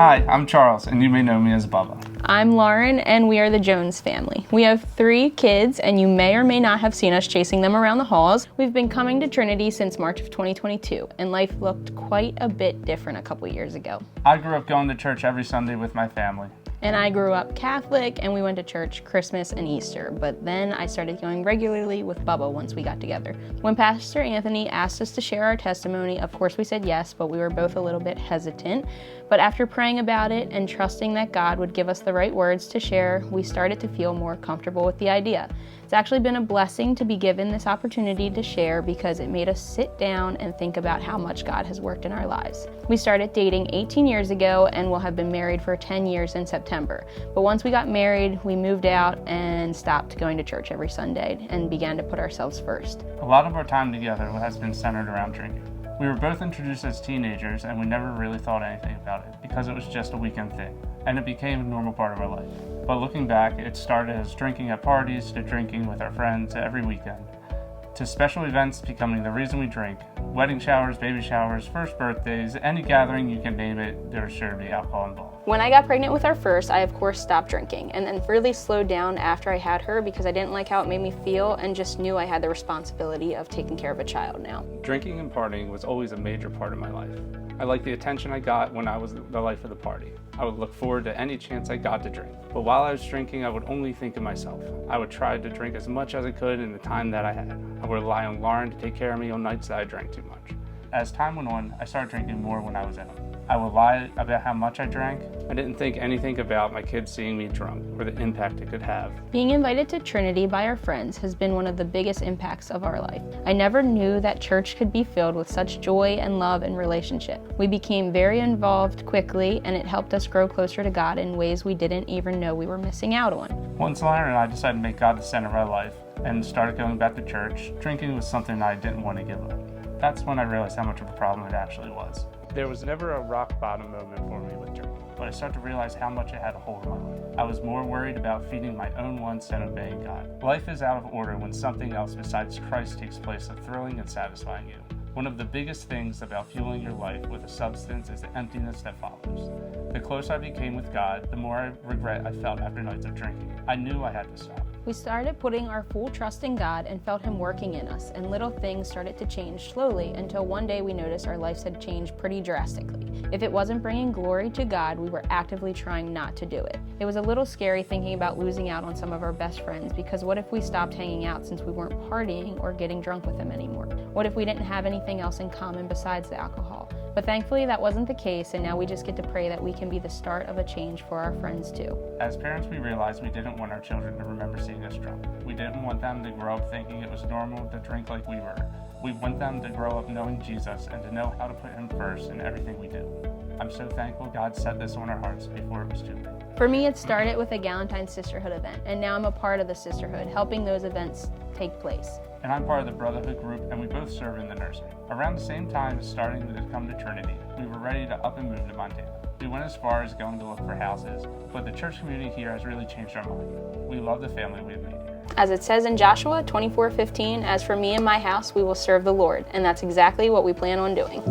Hi, I'm Charles, and you may know me as Bubba. I'm Lauren, and we are the Jones family. We have 3 kids, and you may or may not have seen us chasing them around the halls. We've been coming to Trinity since March of 2022, and life looked quite a bit different a couple years ago. I grew up going to church every Sunday with my family. And I grew up Catholic, and we went to church Christmas and Easter, but then I started going regularly with Bubba once we got together. When Pastor Anthony asked us to share our testimony, of course we said yes, but we were both a little bit hesitant. But after praying about it and trusting that God would give us the right words to share, we started to feel more comfortable with the idea. It's actually been a blessing to be given this opportunity to share because it made us sit down and think about how much God has worked in our lives. We started dating 18 years ago and will have been married for 10 years in September. But once we got married, we moved out and stopped going to church every Sunday and began to put ourselves first. A lot of our time together has been centered around drinking. We were both introduced as teenagers and we never really thought anything about it because it was just a weekend thing, and it became a normal part of our life. But looking back, it started as drinking at parties, to drinking with our friends every weekend, to special events becoming the reason we drink. Wedding showers, baby showers, first birthdays, any gathering you can name it, there's sure to be alcohol involved. When I got pregnant with our first, I of course stopped drinking and then really slowed down after I had her because I didn't like how it made me feel and just knew I had the responsibility of taking care of a child now. Drinking and partying was always a major part of my life. I liked the attention I got when I was the life of the party. I would look forward to any chance I got to drink. But while I was drinking, I would only think of myself. I would try to drink as much as I could in the time that I had. I would rely on Lauren to take care of me on nights that I drank too much. As time went on, I started drinking more when I was at home. I would lie about how much I drank. I didn't think anything about my kids seeing me drunk or the impact it could have. Being invited to Trinity by our friends has been one of the biggest impacts of our life. I never knew that church could be filled with such joy and love and relationship. We became very involved quickly, and it helped us grow closer to God in ways we didn't even know we were missing out on. Once Lauren and I decided to make God the center of our life and started going back to church, drinking was something I didn't want to give up. That's when I realized how much of a problem it actually was. There was never a rock bottom moment for me with drinking, but I started to realize how much it had a hold on my life. I was more worried about feeding my own wants than obeying God. Life is out of order when something else besides Christ takes place of thrilling and satisfying you. One of the biggest things about fueling your life with a substance is the emptiness that follows. The closer I became with God, the more regret I felt after nights of drinking. I knew I had to stop. We started putting our full trust in God and felt Him working in us, and little things started to change slowly until one day we noticed our lives had changed pretty drastically. If it wasn't bringing glory to God, we were actively trying not to do it. It was a little scary thinking about losing out on some of our best friends because what if we stopped hanging out since we weren't partying or getting drunk with them anymore? What if we didn't have anything else in common besides the alcohol? But thankfully that wasn't the case, and now we just get to pray that we can be the start of a change for our friends too. As parents, we realized we didn't want our children to remember seeing us drunk. We didn't want them to grow up thinking it was normal to drink like we were. We want them to grow up knowing Jesus and to know how to put Him first in everything we do. I'm so thankful God set this on our hearts before it was too late. For me, it started with a Galentine Sisterhood event, and now I'm a part of the sisterhood, helping those events take place. And I'm part of the Brotherhood group, and we both serve in the nursery. Around the same time as starting to come to Trinity, we were ready to up and move to Montana. We went as far as going to look for houses, but the church community here has really changed our mind. We love the family we've made here. As it says in Joshua 24:15, as for me and my house, we will serve the Lord, and that's exactly what we plan on doing.